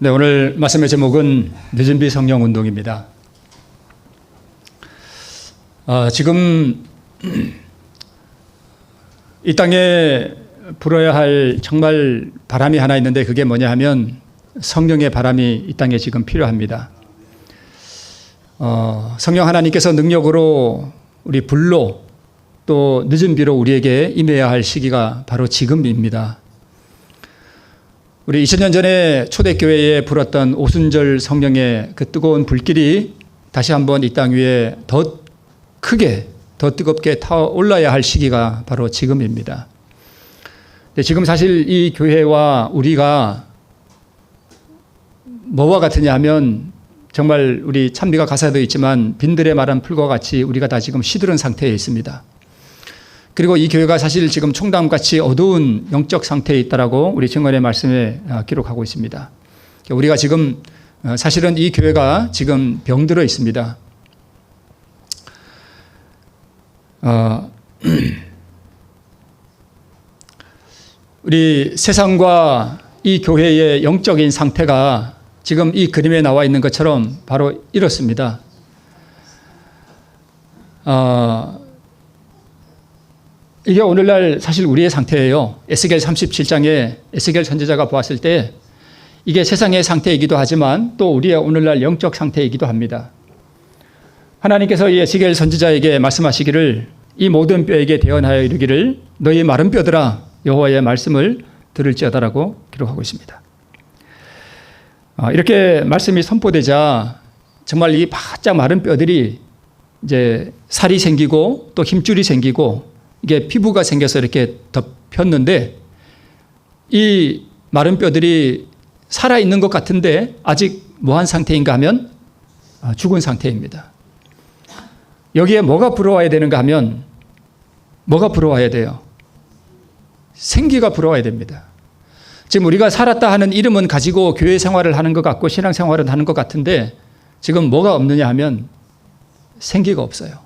네, 오늘 말씀의 제목은 늦은 비 성령 운동입니다. 지금 이 땅에 불어야 할 정말 바람이 하나 있는데 그게 뭐냐 하면 성령의 바람이 이 땅에 지금 필요합니다. 성령 하나님께서 능력으로 우리 불로 또 늦은 비로 우리에게 임해야 할 시기가 바로 지금입니다. 우리 2000년 전에 초대교회에 불었던 오순절 성령의 그 뜨거운 불길이 다시 한번 이 땅 위에 더 크게 더 뜨겁게 타올라야 할 시기가 바로 지금입니다. 지금 사실 이 교회와 우리가 뭐와 같으냐 하면 정말 우리 찬미가 가사에도 있지만 빈들의 마른 풀과 같이 우리가 다 지금 시들은 상태에 있습니다. 그리고 이 교회가 사실 지금 총담같이 어두운 영적 상태에 있다라고 우리 증언의 말씀에 기록하고 있습니다. 우리가 지금 사실은 이 교회가 지금 병들어 있습니다. 우리 세상과 이 교회의 영적인 상태가 지금 이 그림에 나와 있는 것처럼 바로 이렇습니다. 이게 오늘날 사실 우리의 상태예요. 에스겔 37장에 에스겔 선지자가 보았을 때 이게 세상의 상태이기도 하지만 또 우리의 오늘날 영적 상태이기도 합니다. 하나님께서 이 에스겔 선지자에게 말씀하시기를 이 모든 뼈에게 대언하여 이르기를 너희 마른 뼈들아 여호와의 말씀을 들을지어다라고 기록하고 있습니다. 이렇게 말씀이 선포되자 정말 이 바짝 마른 뼈들이 이제 살이 생기고 또 힘줄이 생기고 이게 피부가 생겨서 이렇게 덮였는데 이 마른 뼈들이 살아있는 것 같은데 아직 뭐한 상태인가 하면 죽은 상태입니다. 여기에 뭐가 불어와야 되는가 하면 뭐가 불어와야 돼요? 생기가 불어와야 됩니다. 지금 우리가 살았다 하는 이름은 가지고 교회 생활을 하는 것 같고 신앙 생활을 하는 것 같은데 지금 뭐가 없느냐 하면 생기가 없어요.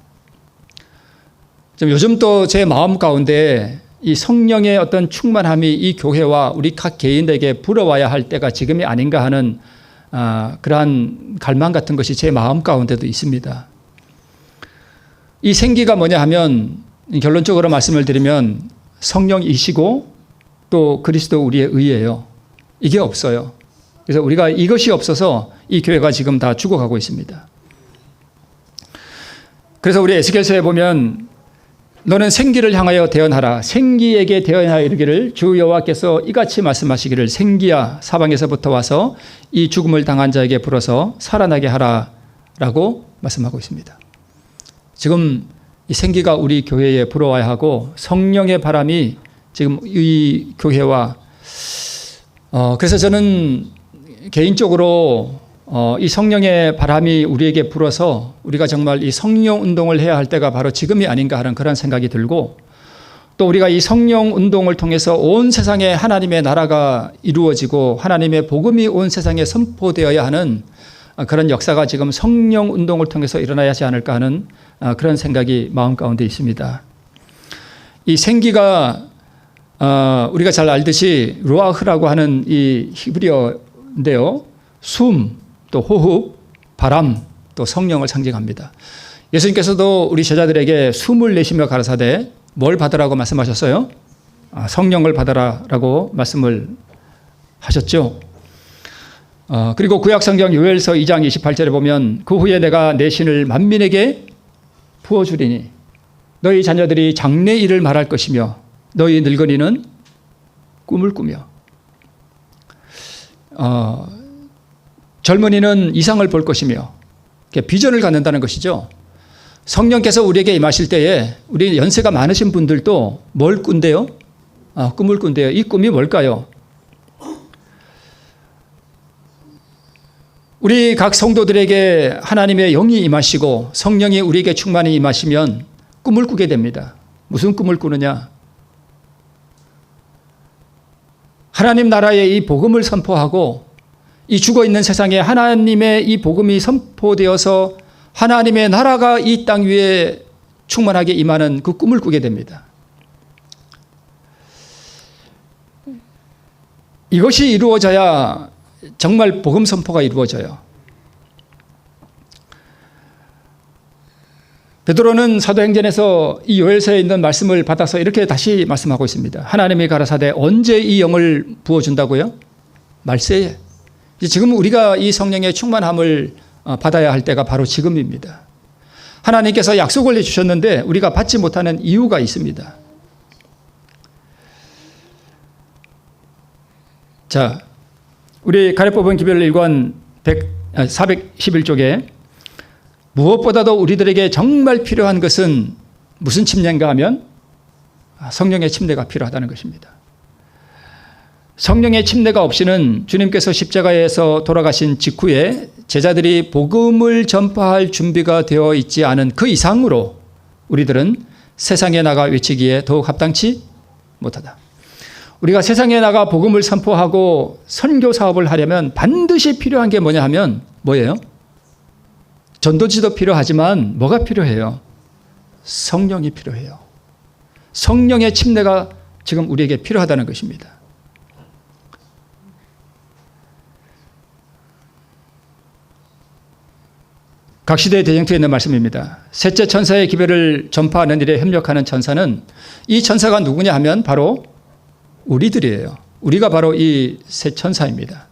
요즘 또 제 마음 가운데 이 성령의 어떤 충만함이 이 교회와 우리 각 개인에게 불어와야 할 때가 지금이 아닌가 하는 그러한 갈망 같은 것이 제 마음 가운데도 있습니다. 이 생기가 뭐냐 하면 결론적으로 말씀을 드리면 성령이시고 또 그리스도 우리의 의예요. 이게 없어요. 그래서 우리가 이것이 없어서 이 교회가 지금 다 죽어가고 있습니다. 그래서 우리 에스겔서에 보면 너는 생기를 향하여 대언하라. 생기에게 대언하여 이르기를 주 여호와께서 이같이 말씀하시기를 생기야 사방에서부터 와서 이 죽음을 당한 자에게 불어서 살아나게 하라라고 말씀하고 있습니다. 지금 이 생기가 우리 교회에 불어와야 하고 성령의 바람이 지금 이 교회와 그래서 저는 개인적으로 이 성령의 바람이 우리에게 불어서 우리가 정말 이 성령 운동을 해야 할 때가 바로 지금이 아닌가 하는 그런 생각이 들고 또 우리가 이 성령 운동을 통해서 온 세상에 하나님의 나라가 이루어지고 하나님의 복음이 온 세상에 선포되어야 하는 그런 역사가 지금 성령 운동을 통해서 일어나야 하지 않을까 하는 그런 생각이 마음 가운데 있습니다. 이 생기가 우리가 잘 알듯이 루아흐라고 하는 이 히브리어인데요. 숨, 또 호흡, 바람, 또 성령을 상징합니다. 예수님께서도 우리 제자들에게 숨을 내쉬며 가라사대 뭘 받으라고 말씀하셨어요? 성령을 받아라라고 말씀을 하셨죠. 그리고 구약성경 요엘서 2장 28절에 보면 그 후에 내가 내 신을 만민에게 부어주리니 너희 자녀들이 장래 일을 말할 것이며 너희 늙은이는 꿈을 꾸며 젊은이는 이상을 볼 것이며 비전을 갖는다는 것이죠. 성령께서 우리에게 임하실 때에 우리 연세가 많으신 분들도 뭘 꾼대요? 꿈을 꾼대요. 이 꿈이 뭘까요? 우리 각 성도들에게 하나님의 영이 임하시고 성령이 우리에게 충만히 임하시면 꿈을 꾸게 됩니다. 무슨 꿈을 꾸느냐? 하나님 나라의 이 복음을 선포하고 이 죽어있는 세상에 하나님의 이 복음이 선포되어서 하나님의 나라가 이 땅 위에 충만하게 임하는 그 꿈을 꾸게 됩니다. 이것이 이루어져야 정말 복음 선포가 이루어져요. 베드로는 사도행전에서 이 요엘서에 있는 말씀을 받아서 이렇게 다시 말씀하고 있습니다. 하나님이 가라사대 언제 이 영을 부어준다고요? 말세에. 지금 우리가 이 성령의 충만함을 받아야 할 때가 바로 지금입니다. 하나님께서 약속을 해주셨는데 우리가 받지 못하는 이유가 있습니다. 자, 우리 가래법원 기별 1권 411쪽에 무엇보다도 우리들에게 정말 필요한 것은 무슨 침례인가 하면 성령의 침례가 필요하다는 것입니다. 성령의 침례가 없이는 주님께서 십자가에서 돌아가신 직후에 제자들이 복음을 전파할 준비가 되어 있지 않은 그 이상으로 우리들은 세상에 나가 외치기에 더욱 합당치 못하다. 우리가 세상에 나가 복음을 선포하고 선교 사업을 하려면 반드시 필요한 게 뭐냐 하면 뭐예요? 전도지도 필요하지만 뭐가 필요해요? 성령이 필요해요. 성령의 침례가 지금 우리에게 필요하다는 것입니다. 각 시대의 대쟁투에 있는 말씀입니다. 셋째 천사의 기별을 전파하는 일에 협력하는 천사는 이 천사가 누구냐 하면 바로 우리들이에요. 우리가 바로 이 세 천사입니다.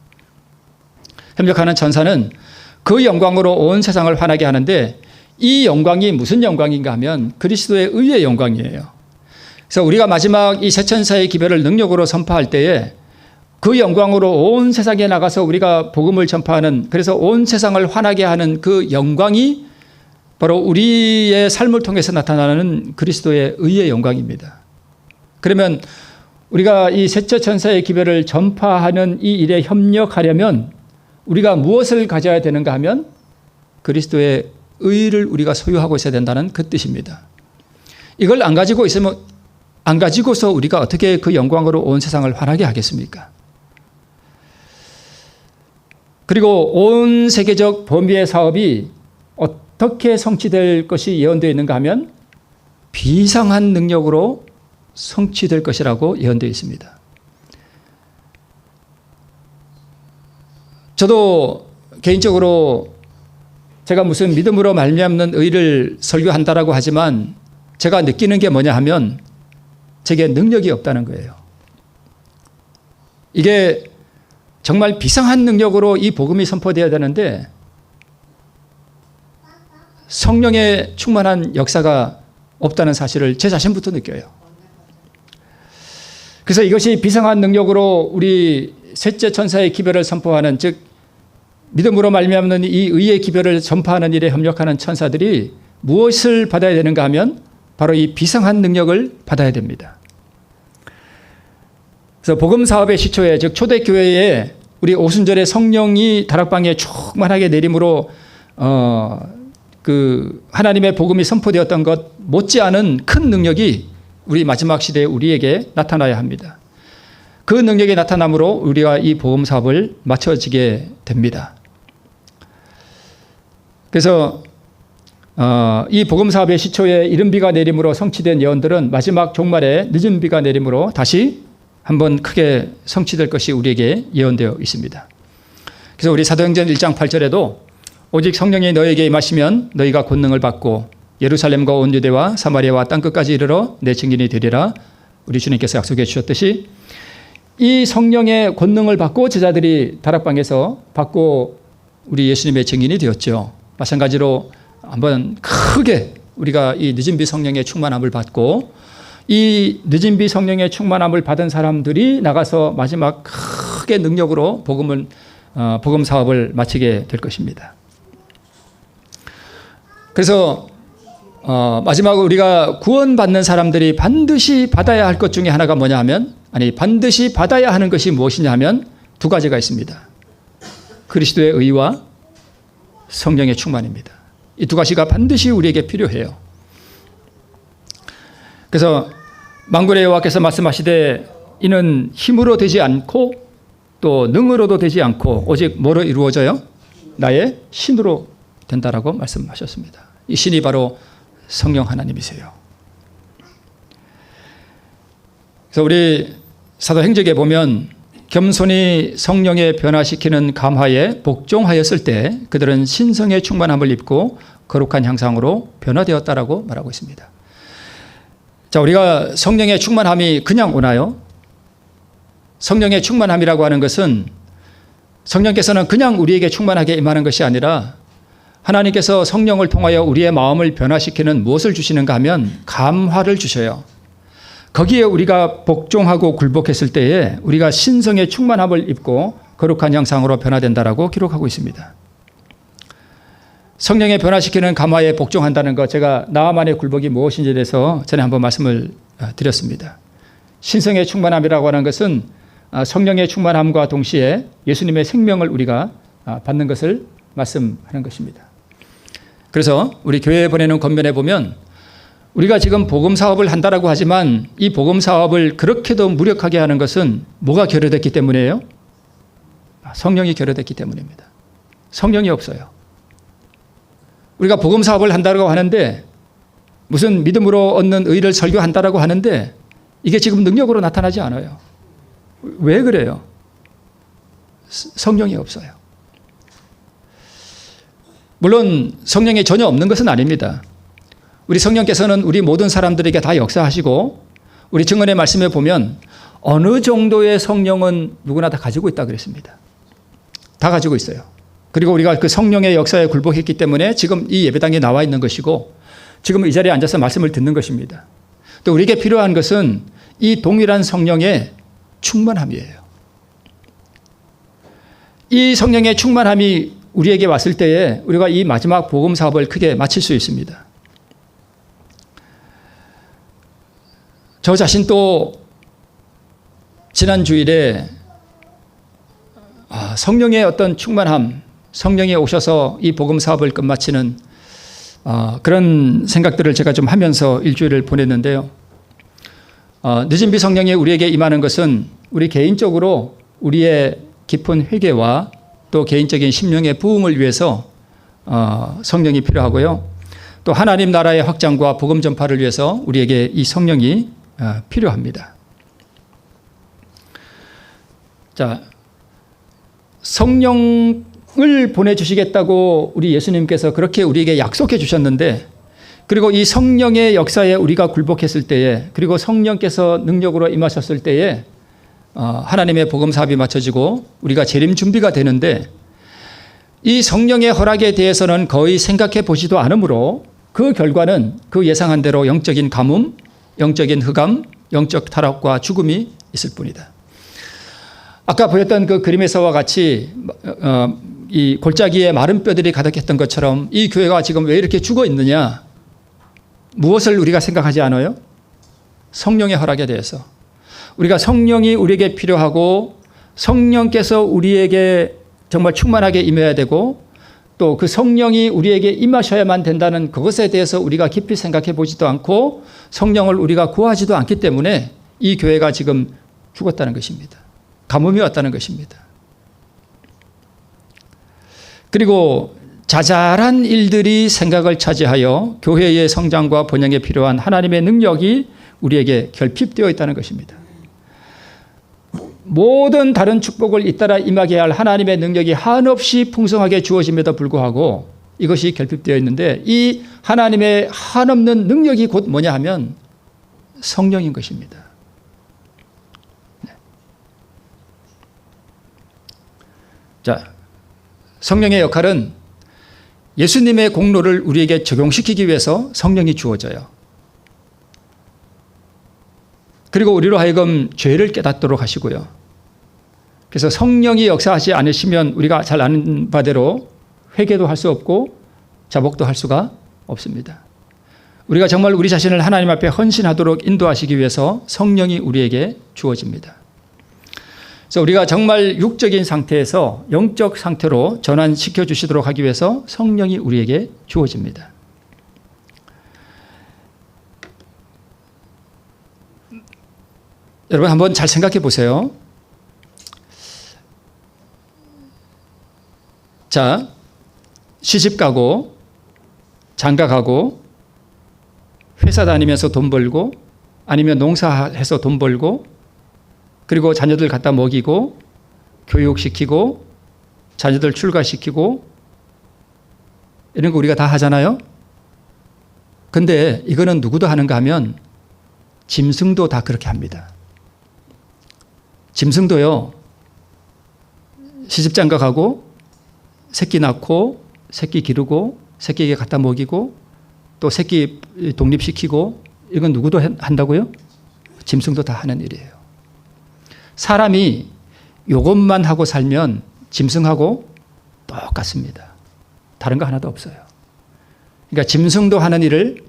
협력하는 천사는 그 영광으로 온 세상을 환하게 하는데 이 영광이 무슨 영광인가 하면 그리스도의 의의 영광이에요. 그래서 우리가 마지막 이 세 천사의 기별을 능력으로 선포할 때에 그 영광으로 온 세상에 나가서 우리가 복음을 전파하는, 그래서 온 세상을 환하게 하는 그 영광이 바로 우리의 삶을 통해서 나타나는 그리스도의 의의 영광입니다. 그러면 우리가 이 셋째 천사의 기별을 전파하는 이 일에 협력하려면 우리가 무엇을 가져야 되는가 하면 그리스도의 의를 우리가 소유하고 있어야 된다는 그 뜻입니다. 이걸 안 가지고서 우리가 어떻게 그 영광으로 온 세상을 환하게 하겠습니까? 그리고 온 세계적 범위의 사업이 어떻게 성취될 것이 예언되어 있는가 하면 비상한 능력으로 성취될 것이라고 예언되어 있습니다. 저도 개인적으로 제가 무슨 믿음으로 말미암는 의를 설교한다라고 하지만 제가 느끼는 게 뭐냐 하면 제게 능력이 없다는 거예요. 이게 정말 비상한 능력으로 이 복음이 선포되어야 되는데 성령의 충만한 역사가 없다는 사실을 제 자신부터 느껴요. 그래서 이것이 비상한 능력으로 우리 셋째 천사의 기별을 선포하는, 즉 믿음으로 말미암는 이 의의 기별을 전파하는 일에 협력하는 천사들이 무엇을 받아야 되는가 하면 바로 이 비상한 능력을 받아야 됩니다. 그래서 복음 사업의 시초에, 즉 초대교회에 우리 오순절에 성령이 다락방에 충만하게 내림으로 그 하나님의 복음이 선포되었던 것 못지않은 큰 능력이 우리 마지막 시대에 우리에게 나타나야 합니다. 그 능력이 나타남으로 우리가 이 복음 사업을 마쳐지게 됩니다. 그래서 이 복음 사업의 시초에 이른 비가 내림으로 성취된 예언들은 마지막 종말에 늦은 비가 내림으로 다시 한번 크게 성취될 것이 우리에게 예언되어 있습니다. 그래서 우리 사도행전 1장 8절에도 오직 성령이 너에게 임하시면 너희가 권능을 받고 예루살렘과 온 유대와 사마리아와 땅끝까지 이르러 내 증인이 되리라. 우리 주님께서 약속해 주셨듯이 이 성령의 권능을 받고 제자들이 다락방에서 받고 우리 예수님의 증인이 되었죠. 마찬가지로 한번 크게 우리가 이 늦은 비 성령의 충만함을 받고 이 늦은 비 성령의 충만함을 받은 사람들이 나가서 마지막 크게 능력으로 복음 사업을 마치게 될 것입니다. 그래서 마지막으로 우리가 구원받는 사람들이 반드시 받아야 할 것 중에 하나가 뭐냐 하면, 반드시 받아야 하는 것이 무엇이냐 하면 두 가지가 있습니다. 그리스도의 의와 성령의 충만입니다. 이 두 가지가 반드시 우리에게 필요해요. 그래서 만군의 여호와께서 말씀하시되 이는 힘으로 되지 않고 또 능으로도 되지 않고 오직 뭐로 이루어져요? 나의 신으로 된다라고 말씀하셨습니다. 이 신이 바로 성령 하나님이세요. 그래서 우리 사도행적에 보면 겸손히 성령의 변화시키는 감화에 복종하였을 때 그들은 신성의 충만함을 입고 거룩한 형상으로 변화되었다라고 말하고 있습니다. 자, 우리가 성령의 충만함이 그냥 오나요? 성령의 충만함이라고 하는 것은 성령께서는 그냥 우리에게 충만하게 임하는 것이 아니라 하나님께서 성령을 통하여 우리의 마음을 변화시키는 무엇을 주시는가 하면 감화를 주셔요. 거기에 우리가 복종하고 굴복했을 때에 우리가 신성의 충만함을 입고 거룩한 형상으로 변화된다라고 기록하고 있습니다. 성령의 변화시키는 감화에 복종한다는 것, 제가 나만의 굴복이 무엇인지에 대해서 전에 한번 말씀을 드렸습니다. 신성의 충만함이라고 하는 것은 성령의 충만함과 동시에 예수님의 생명을 우리가 받는 것을 말씀하는 것입니다. 그래서 우리 교회에 보내는 권면에 보면 우리가 지금 복음 사업을 한다라고 하지만 이 복음 사업을 그렇게도 무력하게 하는 것은 뭐가 결여됐기 때문이에요? 성령이 결여됐기 때문입니다. 성령이 없어요. 우리가 복음 사업을 한다고 하는데 무슨 믿음으로 얻는 의를 설교한다라고 하는데 이게 지금 능력으로 나타나지 않아요. 왜 그래요? 성령이 없어요. 물론 성령이 전혀 없는 것은 아닙니다. 우리 성령께서는 우리 모든 사람들에게 다 역사하시고 우리 증언의 말씀에 보면 어느 정도의 성령은 누구나 다 가지고 있다 그랬습니다. 다 가지고 있어요. 그리고 우리가 그 성령의 역사에 굴복했기 때문에 지금 이 예배당에 나와 있는 것이고 지금 이 자리에 앉아서 말씀을 듣는 것입니다. 또 우리에게 필요한 것은 이 동일한 성령의 충만함이에요. 이 성령의 충만함이 우리에게 왔을 때에 우리가 이 마지막 복음 사업을 크게 마칠 수 있습니다. 저 자신도 지난 주일에 성령의 어떤 충만함, 성령이 오셔서 이 복음 사업을 끝마치는 그런 생각들을 제가 좀 하면서 일주일을 보냈는데요. 늦은 비 성령이 우리에게 임하는 것은 우리 개인적으로 우리의 깊은 회개와 또 개인적인 심령의 부흥을 위해서 성령이 필요하고요. 또 하나님 나라의 확장과 복음 전파를 위해서 우리에게 이 성령이 필요합니다. 자, 성령을 보내주시겠다고 우리 예수님께서 그렇게 우리에게 약속해 주셨는데 그리고 이 성령의 역사에 우리가 굴복했을 때에 그리고 성령께서 능력으로 임하셨을 때에 하나님의 복음 사업이 맞춰지고 우리가 재림 준비가 되는데 이 성령의 허락에 대해서는 거의 생각해 보지도 않으므로 그 결과는 그 예상한 대로 영적인 가뭄, 영적인 흑암, 영적 타락과 죽음이 있을 뿐이다. 아까 보였던 그 그림에서와 같이 이 골짜기에 마른 뼈들이 가득했던 것처럼 이 교회가 지금 왜 이렇게 죽어 있느냐? 무엇을 우리가 생각하지 않아요? 성령의 허락에 대해서. 우리가 성령이 우리에게 필요하고 성령께서 우리에게 정말 충만하게 임해야 되고 또 그 성령이 우리에게 임하셔야만 된다는 그것에 대해서 우리가 깊이 생각해 보지도 않고 성령을 우리가 구하지도 않기 때문에 이 교회가 지금 죽었다는 것입니다. 가뭄이 왔다는 것입니다. 그리고 자잘한 일들이 생각을 차지하여 교회의 성장과 번영에 필요한 하나님의 능력이 우리에게 결핍되어 있다는 것입니다. 모든 다른 축복을 잇따라 임하게 할 하나님의 능력이 한없이 풍성하게 주어짐에도 불구하고 이것이 결핍되어 있는데 이 하나님의 한없는 능력이 곧 뭐냐 하면 성령인 것입니다. 자, 성령의 역할은 예수님의 공로를 우리에게 적용시키기 위해서 성령이 주어져요. 그리고 우리로 하여금 죄를 깨닫도록 하시고요. 그래서 성령이 역사하지 않으시면 우리가 잘 아는 바대로 회개도 할 수 없고 자복도 할 수가 없습니다. 우리가 정말 우리 자신을 하나님 앞에 헌신하도록 인도하시기 위해서 성령이 우리에게 주어집니다. 그래서 우리가 정말 육적인 상태에서 영적 상태로 전환시켜 주시도록 하기 위해서 성령이 우리에게 주어집니다. 여러분 한번 잘 생각해 보세요. 자, 시집 가고 장가 가고 회사 다니면서 돈 벌고 아니면 농사해서 돈 벌고 그리고 자녀들 갖다 먹이고 교육시키고 자녀들 출가시키고 이런 거 우리가 다 하잖아요. 근데 이거는 누구도 하는가 하면 짐승도 다 그렇게 합니다. 짐승도요, 시집장가 가고 새끼 낳고 새끼 기르고 새끼에게 갖다 먹이고 또 새끼 독립시키고 이건 누구도 한다고요? 짐승도 다 하는 일이에요. 사람이 이것만 하고 살면 짐승하고 똑같습니다. 다른 거 하나도 없어요. 그러니까 짐승도 하는 일을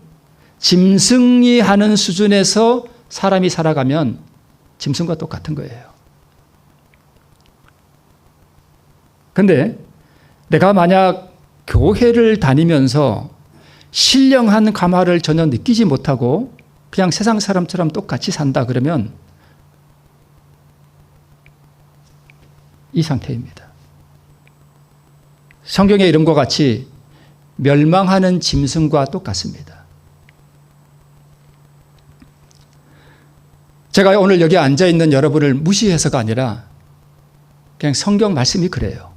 짐승이 하는 수준에서 사람이 살아가면 짐승과 똑같은 거예요. 근데 내가 만약 교회를 다니면서 신령한 감화를 전혀 느끼지 못하고 그냥 세상 사람처럼 똑같이 산다 그러면 이 상태입니다. 성경의 이름과 같이 멸망하는 짐승과 똑같습니다. 제가 오늘 여기 앉아있는 여러분을 무시해서가 아니라 그냥 성경 말씀이 그래요.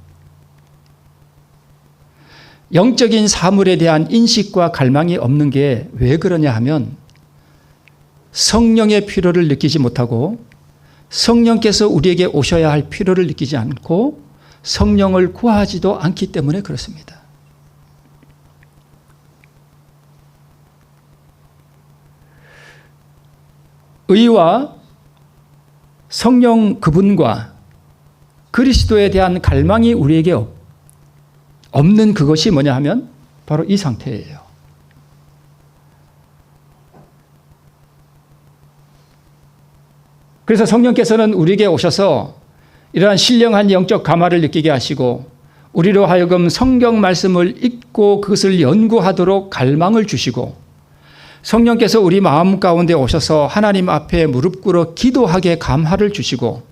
영적인 사물에 대한 인식과 갈망이 없는 게 왜 그러냐 하면 성령의 필요를 느끼지 못하고 성령께서 우리에게 오셔야 할 필요를 느끼지 않고 성령을 구하지도 않기 때문에 그렇습니다. 의와 성령 그분과 그리스도에 대한 갈망이 우리에게 없는 그것이 뭐냐 하면 바로 이 상태예요. 그래서 성령께서는 우리에게 오셔서 이러한 신령한 영적 감화를 느끼게 하시고 우리로 하여금 성경 말씀을 읽고 그것을 연구하도록 갈망을 주시고 성령께서 우리 마음 가운데 오셔서 하나님 앞에 무릎 꿇어 기도하게 감화를 주시고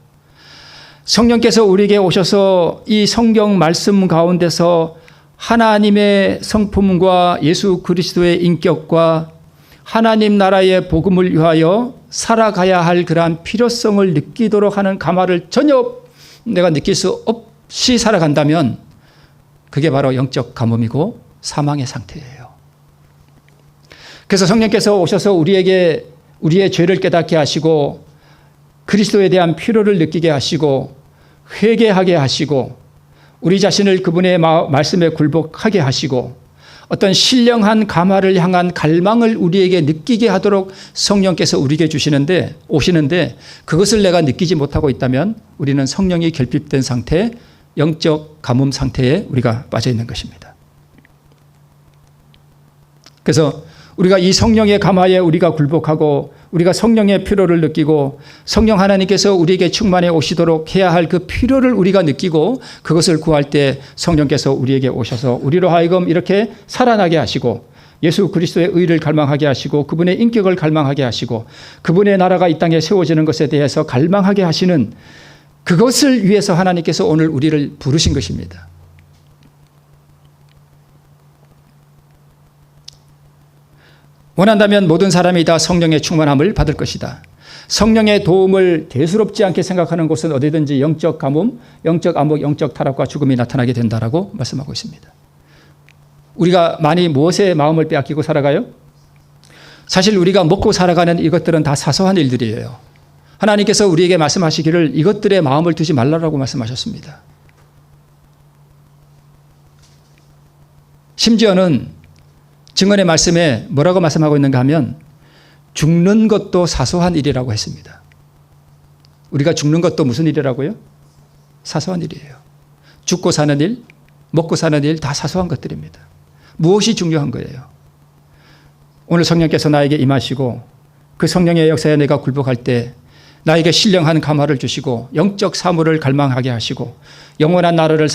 성령께서 우리에게 오셔서 이 성경 말씀 가운데서 하나님의 성품과 예수 그리스도의 인격과 하나님 나라의 복음을 위하여 살아가야 할 그러한 필요성을 느끼도록 하는 감화를 전혀 내가 느낄 수 없이 살아간다면 그게 바로 영적 가뭄이고 사망의 상태예요. 그래서 성령께서 오셔서 우리에게 우리의 죄를 깨닫게 하시고 그리스도에 대한 필요를 느끼게 하시고 회개하게 하시고 우리 자신을 그분의 말씀에 굴복하게 하시고 어떤 신령한 감화를 향한 갈망을 우리에게 느끼게 하도록 성령께서 우리에게 오시는데 그것을 내가 느끼지 못하고 있다면 우리는 성령이 결핍된 상태, 영적 가뭄 상태에 우리가 빠져 있는 것입니다. 그래서 우리가 이 성령의 감화에 우리가 굴복하고 우리가 성령의 필요를 느끼고 성령 하나님께서 우리에게 충만해 오시도록 해야 할 그 필요를 우리가 느끼고 그것을 구할 때 성령께서 우리에게 오셔서 우리로 하여금 이렇게 살아나게 하시고 예수 그리스도의 의를 갈망하게 하시고 그분의 인격을 갈망하게 하시고 그분의 나라가 이 땅에 세워지는 것에 대해서 갈망하게 하시는 그것을 위해서 하나님께서 오늘 우리를 부르신 것입니다. 원한다면 모든 사람이 다 성령의 충만함을 받을 것이다. 성령의 도움을 대수롭지 않게 생각하는 곳은 어디든지 영적 가뭄, 영적 암흑, 영적 타락과 죽음이 나타나게 된다라고 말씀하고 있습니다. 우리가 많이 무엇에 마음을 빼앗기고 살아가요? 사실 우리가 먹고 살아가는 이것들은 다 사소한 일들이에요. 하나님께서 우리에게 말씀하시기를 이것들에 마음을 두지 말라고 말씀하셨습니다. 심지어는 증언의 말씀에 뭐라고 말씀하고 있는가 하면 죽는 것도 사소한 일이라고 했습니다. 우리가 죽는 것도 무슨 일이라고요? 사소한 일이에요. 죽고 사는 일, 먹고 사는 일 다 사소한 것들입니다. 무엇이 중요한 거예요? 오늘 성령께서 나에게 임하시고 그 성령의 역사에 내가 굴복할 때 나에게 신령한 감화를 주시고 영적 사물을 갈망하게 하시고 영원한 나라를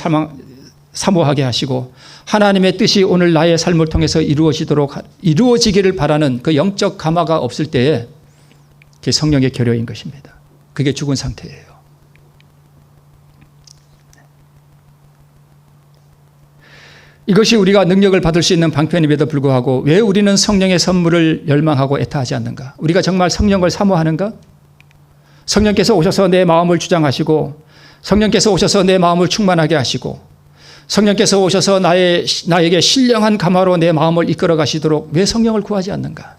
사모하게 하시고 하나님의 뜻이 오늘 나의 삶을 통해서 이루어지기를 바라는 그 영적 감화가 없을 때에 그게 성령의 결여인 것입니다. 그게 죽은 상태예요. 이것이 우리가 능력을 받을 수 있는 방편임에도 불구하고 왜 우리는 성령의 선물을 열망하고 애타하지 않는가? 우리가 정말 성령을 사모하는가? 성령께서 오셔서 내 마음을 주장하시고, 성령께서 오셔서 내 마음을 충만하게 하시고, 성령께서 오셔서 나에게 신령한 감화로 내 마음을 이끌어 가시도록 왜 성령을 구하지 않는가?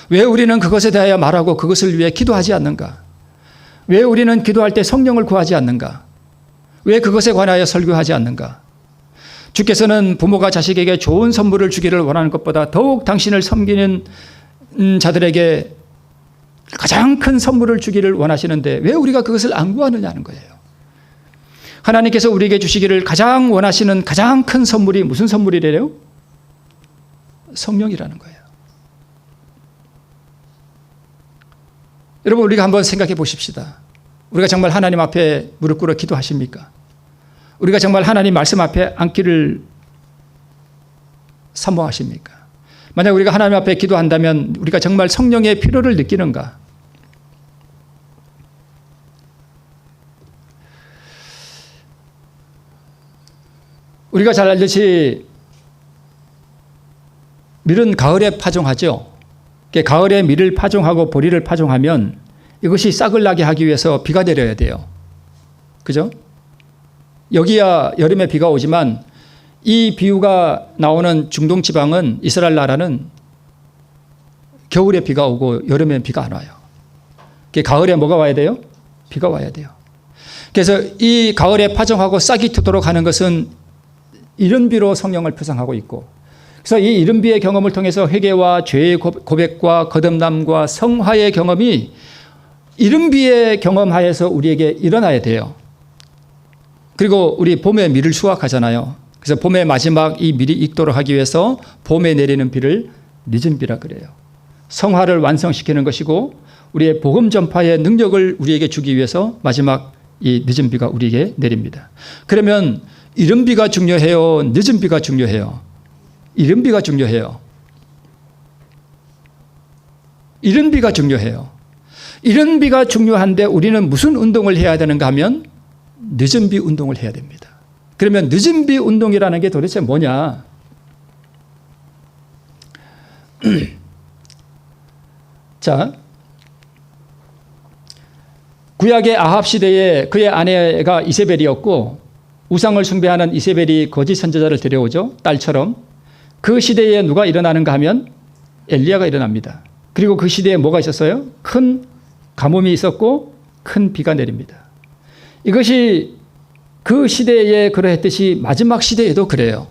왜 우리는 그것에 대하여 말하고 그것을 위해 기도하지 않는가? 왜 우리는 기도할 때 성령을 구하지 않는가? 왜 그것에 관하여 설교하지 않는가? 주께서는 부모가 자식에게 좋은 선물을 주기를 원하는 것보다 더욱 당신을 섬기는 자들에게 가장 큰 선물을 주기를 원하시는데 왜 우리가 그것을 안 구하느냐는 거예요. 하나님께서 우리에게 주시기를 가장 원하시는 가장 큰 선물이 무슨 선물이래요? 성령이라는 거예요. 여러분, 우리가 한번 생각해 보십시다. 우리가 정말 하나님 앞에 무릎 꿇어 기도하십니까? 우리가 정말 하나님 말씀 앞에 앉기를 사모하십니까? 만약 우리가 하나님 앞에 기도한다면 우리가 정말 성령의 필요를 느끼는가? 우리가 잘 알듯이 밀은 가을에 파종하죠. 가을에 밀을 파종하고 보리를 파종하면 이것이 싹을 나게 하기 위해서 비가 내려야 돼요. 그죠? 여기야 여름에 비가 오지만 이 비유가 나오는 중동 지방은, 이스라엘 나라는 겨울에 비가 오고 여름에 비가 안 와요. 가을에 뭐가 와야 돼요? 비가 와야 돼요. 그래서 이 가을에 파종하고 싹이 트도록 하는 것은 이른비로 성령을 표상하고 있고, 그래서 이 이른비의 경험을 통해서 회개와 죄의 고백과 거듭남과 성화의 경험이 이른비의 경험하에서 우리에게 일어나야 돼요. 그리고 우리 봄에 밀을 수확하잖아요. 그래서 봄의 마지막 이 밀이 익도록 하기 위해서 봄에 내리는 비를 늦은 비라 그래요. 성화를 완성시키는 것이고 우리의 복음 전파의 능력을 우리에게 주기 위해서 마지막 이 늦은 비가 우리에게 내립니다. 그러면 이른 비가 중요해요? 늦은 비가 중요해요? 이른 비가 중요해요. 이른 비가 중요해요. 이른 비가 중요한데 우리는 무슨 운동을 해야 되는가 하면 늦은 비 운동을 해야 됩니다. 그러면 늦은 비 운동이라는 게 도대체 뭐냐? 자, 구약의 아합 시대에 그의 아내가 이세벨이었고 우상을 숭배하는 이세벨이 거짓 선지자를 데려오죠. 딸처럼. 그 시대에 누가 일어나는가 하면 엘리야가 일어납니다. 그리고 그 시대에 뭐가 있었어요? 큰 가뭄이 있었고 큰 비가 내립니다. 이것이 그 시대에 그러했듯이 마지막 시대에도 그래요.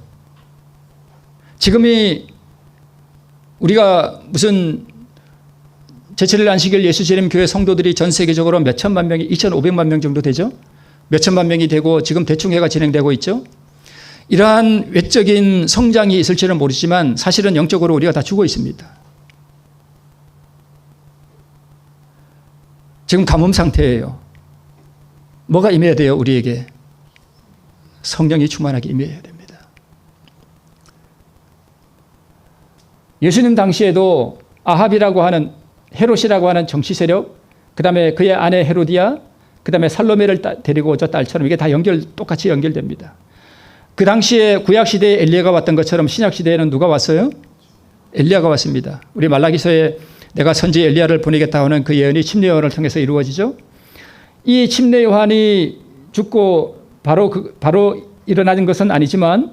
지금이 우리가 무슨 제7일 안식일 예수재림 교회 성도들이 전 세계적으로 몇 천만 명이 2,500만 명 정도 되죠. 몇 천만 명이 되고 지금 대충해가 진행되고 있죠. 이러한 외적인 성장이 있을지는 모르지만 사실은 영적으로 우리가 다 죽어 있습니다. 지금 가뭄 상태예요. 뭐가 임해야 돼요? 우리에게 성령이 충만하게 임해야 됩니다. 예수님 당시에도 아합이라고 하는 헤롯이라고 하는 정치 세력, 그 다음에 그의 아내 헤로디아, 그 다음에 살로메를 데리고 오죠. 딸처럼. 이게 다 똑같이 연결됩니다. 그 당시에 구약시대에 엘리야가 왔던 것처럼 신약시대에는 누가 왔어요? 엘리야가 왔습니다. 우리 말라기서에 내가 선지 엘리야를 보내겠다 하는 그 예언이 침례 요한을 통해서 이루어지죠. 이 침례 요한이 죽고 바로 일어나는 것은 아니지만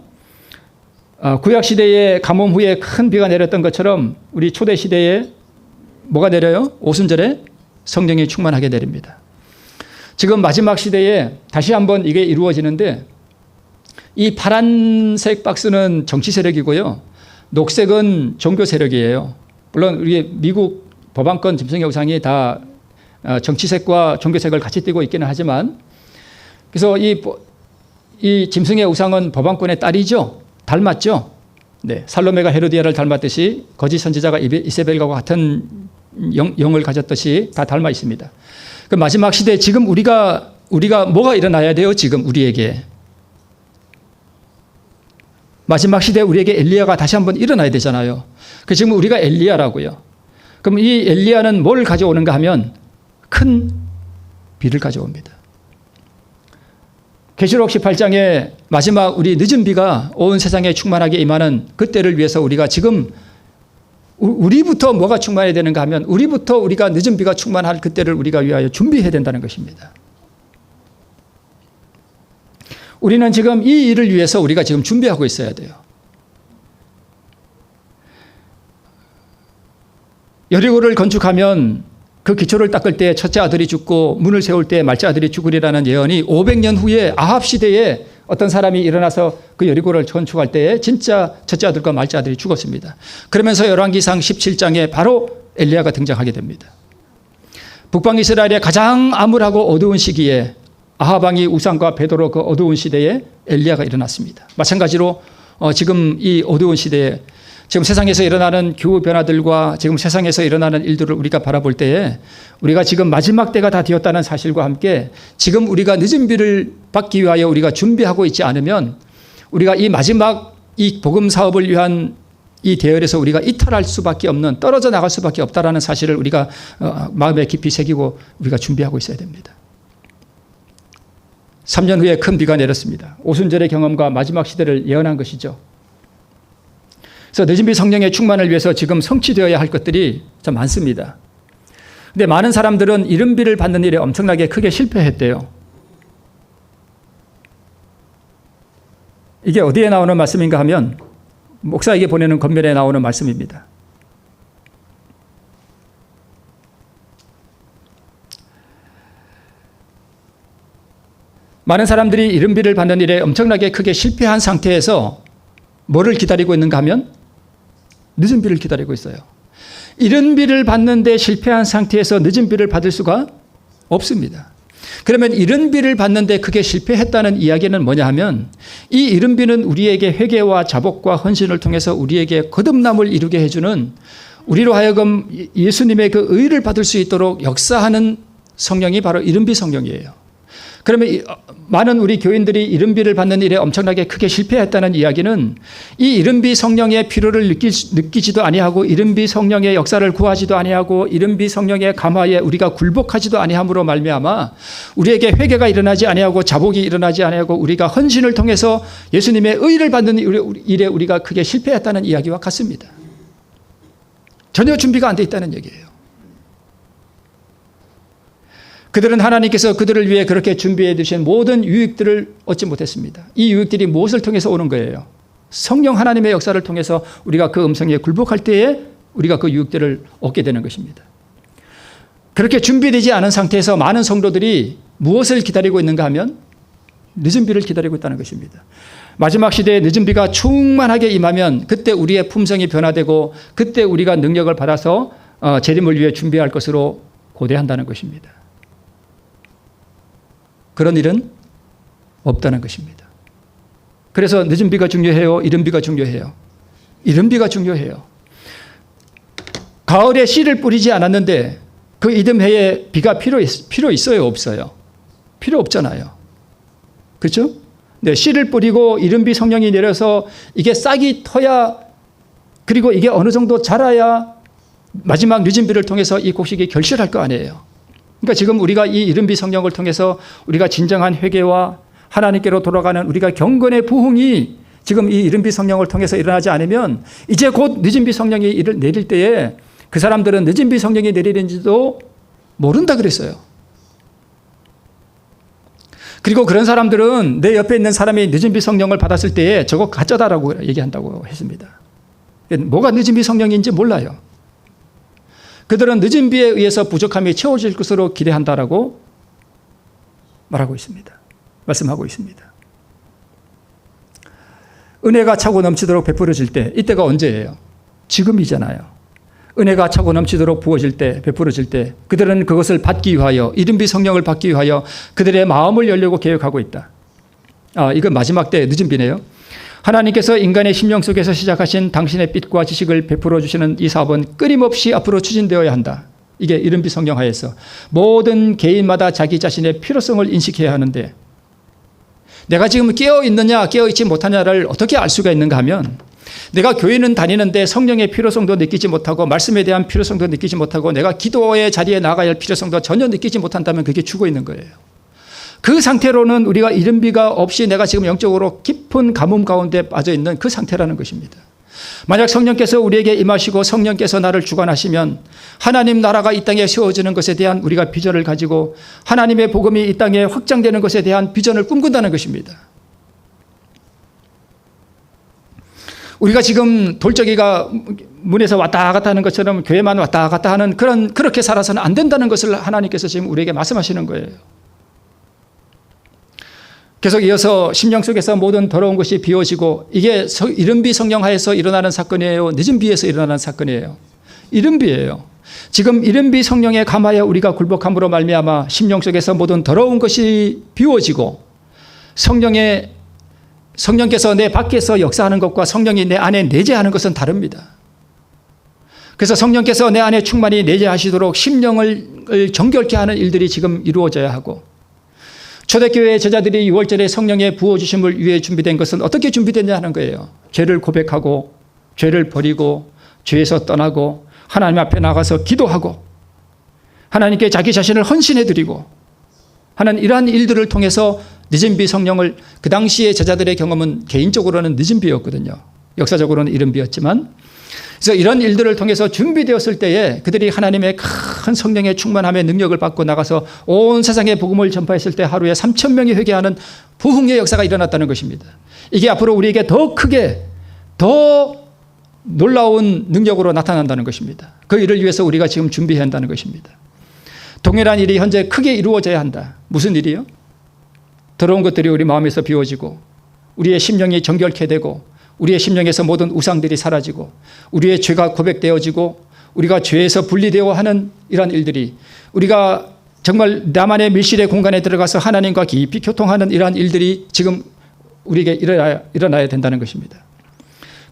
구약시대에 가뭄 후에 큰 비가 내렸던 것처럼 우리 초대시대에 뭐가 내려요? 오순절에 성령이 충만하게 내립니다. 지금 마지막 시대에 다시 한번 이게 이루어지는데 이 파란색 박스는 정치 세력이고요. 녹색은 종교 세력이에요. 물론 우리 미국 법안권 짐승의 우상이 다 정치색과 종교색을 같이 띠고 있기는 하지만 그래서 이 짐승의 우상은 법안권의 딸이죠. 닮았죠. 네, 살로메가 헤로디아를 닮았듯이 거짓 선지자가 이세벨과 같은 영을 가졌듯이 다 닮아 있습니다. 그 마지막 시대에 지금 우리가 뭐가 일어나야 돼요? 지금 우리에게 마지막 시대에 우리에게 엘리야가 다시 한번 일어나야 되잖아요. 그 지금 우리가 엘리야라고요. 그럼 이 엘리야는 뭘 가져오는가 하면 큰 비를 가져옵니다. 계시록 18장에 마지막 우리 늦은 비가 온 세상에 충만하게 임하는 그때를 위해서 우리가 지금 우리부터 뭐가 충만해야 되는가 하면 우리부터 우리가 늦은 비가 충만할 그때를 우리가 위하여 준비해야 된다는 것입니다. 우리는 지금 이 일을 위해서 우리가 지금 준비하고 있어야 돼요. 여리고를 건축하면 그 기초를 닦을 때 첫째 아들이 죽고 문을 세울 때 말째 아들이 죽으리라는 예언이 500년 후에 아합 시대에 어떤 사람이 일어나서 그 여리고를 건축할 때에 진짜 첫째 아들과 말째 아들이 죽었습니다. 그러면서 열왕기상 17장에 바로 엘리야가 등장하게 됩니다. 북방 이스라엘의 가장 암울하고 어두운 시기에 아합 왕이 우상과 베드로 그 어두운 시대에 엘리야가 일어났습니다. 마찬가지로 지금 이 어두운 시대에 지금 세상에서 일어나는 기후 변화들과 지금 세상에서 일어나는 일들을 우리가 바라볼 때에 우리가 지금 마지막 때가 다 되었다는 사실과 함께 지금 우리가 늦은 비를 받기 위하여 우리가 준비하고 있지 않으면 우리가 이 마지막 이 복음 사업을 위한 이 대열에서 우리가 이탈할 수밖에 없는 떨어져 나갈 수밖에 없다라는 사실을 우리가 마음에 깊이 새기고 우리가 준비하고 있어야 됩니다. 3년 후에 큰 비가 내렸습니다. 오순절의 경험과 마지막 시대를 예언한 것이죠. 그래서 늦은 비 성령의 충만을 위해서 지금 성취되어야 할 것들이 참 많습니다. 근데 많은 사람들은 이른 비를 받는 일에 엄청나게 크게 실패했대요. 이게 어디에 나오는 말씀인가 하면 목사에게 보내는 권면에 나오는 말씀입니다. 많은 사람들이 이른 비를 받는 일에 엄청나게 크게 실패한 상태에서 뭐를 기다리고 있는가 하면 늦은 비를 기다리고 있어요. 이른 비를 받는데 실패한 상태에서 늦은 비를 받을 수가 없습니다. 그러면 이른 비를 받는데 그게 실패했다는 이야기는 뭐냐 하면 이 이른 비는 우리에게 회개와 자복과 헌신을 통해서 우리에게 거듭남을 이루게 해주는 우리로 하여금 예수님의 그 의를 받을 수 있도록 역사하는 성령이 바로 이른 비 성령이에요. 그러면 많은 우리 교인들이 이른 비를 받는 일에 엄청나게 크게 실패했다는 이야기는 이 이른 비 성령의 필요를 느끼지도 아니하고 이른 비 성령의 역사를 구하지도 아니하고 이른 비 성령의 감화에 우리가 굴복하지도 아니함으로 말미암아 우리에게 회개가 일어나지 아니하고 자복이 일어나지 아니하고 우리가 헌신을 통해서 예수님의 의를 받는 일에 우리가 크게 실패했다는 이야기와 같습니다. 전혀 준비가 안 돼 있다는 얘기예요. 그들은 하나님께서 그들을 위해 그렇게 준비해 두신 모든 유익들을 얻지 못했습니다. 이 유익들이 무엇을 통해서 오는 거예요? 성령 하나님의 역사를 통해서 우리가 그 음성에 굴복할 때에 우리가 그 유익들을 얻게 되는 것입니다. 그렇게 준비되지 않은 상태에서 많은 성도들이 무엇을 기다리고 있는가 하면 늦은 비를 기다리고 있다는 것입니다. 마지막 시대에 늦은 비가 충만하게 임하면 그때 우리의 품성이 변화되고 그때 우리가 능력을 받아서 재림을 위해 준비할 것으로 고대한다는 것입니다. 그런 일은 없다는 것입니다. 그래서 늦은 비가 중요해요? 이른 비가 중요해요? 이른 비가 중요해요. 가을에 씨를 뿌리지 않았는데 그 이듬해에 비가 필요 있어요? 없어요? 필요 없잖아요. 그렇죠? 네, 씨를 뿌리고 이른 비 성령이 내려서 이게 싹이 터야 그리고 이게 어느 정도 자라야 마지막 늦은 비를 통해서 이 곡식이 결실할 거 아니에요. 그러니까 지금 우리가 이 이른 비 성령을 통해서 우리가 진정한 회개와 하나님께로 돌아가는 우리가 경건의 부흥이 지금 이 이른 비 성령을 통해서 일어나지 않으면 이제 곧 늦은 비 성령이 내릴 때에 그 사람들은 늦은 비 성령이 내리는지도 모른다 그랬어요. 그리고 그런 사람들은 내 옆에 있는 사람이 늦은 비 성령을 받았을 때에 저거 가짜다라고 얘기한다고 했습니다. 뭐가 늦은 비 성령인지 몰라요. 그들은 늦은 비에 의해서 부족함이 채워질 것으로 기대한다라고 말하고 있습니다. 말씀하고 있습니다. 은혜가 차고 넘치도록 베풀어질 때 이때가 언제예요? 지금이잖아요. 은혜가 차고 넘치도록 부어질 때 베풀어질 때 그들은 그것을 받기 위하여 이른 비 성령을 받기 위하여 그들의 마음을 열려고 계획하고 있다. 이건 마지막 때 늦은 비네요. 하나님께서 인간의 심령 속에서 시작하신 당신의 빛과 지식을 베풀어 주시는 이 사업은 끊임없이 앞으로 추진되어야 한다. 이게 이른 비 성령 하에서 모든 개인마다 자기 자신의 필요성을 인식해야 하는데 내가 지금 깨어있느냐 깨어있지 못하냐를 어떻게 알 수가 있는가 하면 내가 교회는 다니는데 성령의 필요성도 느끼지 못하고 말씀에 대한 필요성도 느끼지 못하고 내가 기도의 자리에 나가야 할 필요성도 전혀 느끼지 못한다면 그게 죽어 있는 거예요. 그 상태로는 우리가 이른 비가 없이 내가 지금 영적으로 깊은 가뭄 가운데 빠져 있는 그 상태라는 것입니다. 만약 성령께서 우리에게 임하시고 성령께서 나를 주관하시면 하나님 나라가 이 땅에 세워지는 것에 대한 우리가 비전을 가지고 하나님의 복음이 이 땅에 확장되는 것에 대한 비전을 꿈꾼다는 것입니다. 우리가 지금 돌적이가 문에서 왔다 갔다 하는 것처럼 교회만 왔다 갔다 하는 그렇게 살아서는 안 된다는 것을 하나님께서 지금 우리에게 말씀하시는 거예요. 계속 이어서 심령 속에서 모든 더러운 것이 비워지고, 이게 이른 비 성령하에서 일어나는 사건이에요? 늦은 비에서 일어나는 사건이에요? 이른 비예요. 지금 이른 비 성령에 감하여 우리가 굴복함으로 말미암아 심령 속에서 모든 더러운 것이 비워지고, 성령께서 내 밖에서 역사하는 것과 성령이 내 안에 내재하는 것은 다릅니다. 그래서 성령께서 내 안에 충만히 내재하시도록 심령을 정결케 하는 일들이 지금 이루어져야 하고, 초대교회 제자들이 6월절에 성령의 부어주심을 위해 준비된 것은 어떻게 준비됐냐 하는 거예요. 죄를 고백하고, 죄를 버리고, 죄에서 떠나고, 하나님 앞에 나가서 기도하고, 하나님께 자기 자신을 헌신해 드리고 하는 이러한 일들을 통해서 늦은 비 성령을, 그 당시의 제자들의 경험은 개인적으로는 늦은 비였거든요. 역사적으로는 이른 비였지만, 그래서 이런 일들을 통해서 준비되었을 때에 그들이 하나님의 큰 성령의 충만함의 능력을 받고 나가서 온 세상에 복음을 전파했을 때 하루에 3,000명이 회개하는 부흥의 역사가 일어났다는 것입니다. 이게 앞으로 우리에게 더 크게, 더 놀라운 능력으로 나타난다는 것입니다. 그 일을 위해서 우리가 지금 준비해야 한다는 것입니다. 동일한 일이 현재 크게 이루어져야 한다. 무슨 일이요? 더러운 것들이 우리 마음에서 비워지고, 우리의 심령이 정결케 되고, 우리의 심령에서 모든 우상들이 사라지고, 우리의 죄가 고백되어지고, 우리가 죄에서 분리되어 하는 이러한 일들이, 우리가 정말 나만의 밀실의 공간에 들어가서 하나님과 깊이 교통하는 이러한 일들이 지금 우리에게 일어나야 된다는 것입니다.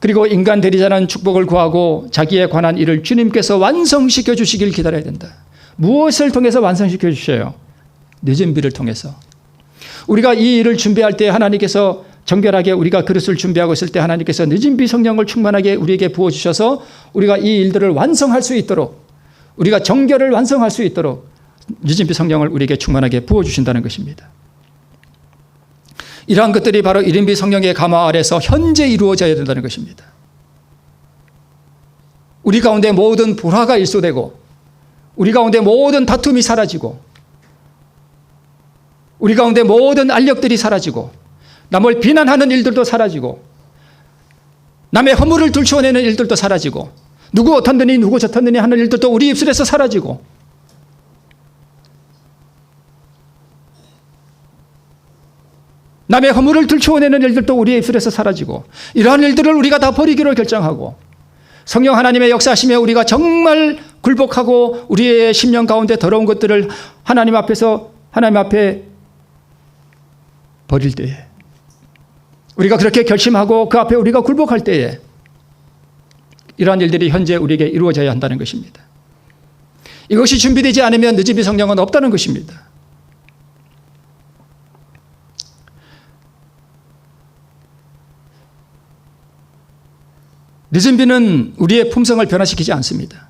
그리고 인간 대리자는 축복을 구하고 자기에 관한 일을 주님께서 완성시켜 주시길 기다려야 된다. 무엇을 통해서 완성시켜 주셔요? 늦은 비를 통해서. 우리가 이 일을 준비할 때 하나님께서 정결하게 우리가 그릇을 준비하고 있을 때 하나님께서 늦은 비 성령을 충만하게 우리에게 부어주셔서 우리가 이 일들을 완성할 수 있도록, 우리가 정결을 완성할 수 있도록 늦은 비 성령을 우리에게 충만하게 부어주신다는 것입니다. 이러한 것들이 바로 이른 비 성령의 감화 아래서 현재 이루어져야 된다는 것입니다. 우리 가운데 모든 불화가 일소되고, 우리 가운데 모든 다툼이 사라지고, 우리 가운데 모든 알력들이 사라지고, 남을 비난하는 일들도 사라지고, 남의 허물을 들추어내는 일들도 사라지고, 누구 어떻느니 누구 저떻느니 하는 일들도 우리 입술에서 사라지고, 남의 허물을 들추어내는 일들도 우리의 입술에서 사라지고, 이러한 일들을 우리가 다 버리기로 결정하고, 성령 하나님의 역사하심에 우리가 정말 굴복하고 우리의 심령 가운데 더러운 것들을 하나님 앞에 버릴 때에, 우리가 그렇게 결심하고 그 앞에 우리가 굴복할 때에 이러한 일들이 현재 우리에게 이루어져야 한다는 것입니다. 이것이 준비되지 않으면 늦은 비 성령은 없다는 것입니다. 늦은 비는 우리의 품성을 변화시키지 않습니다.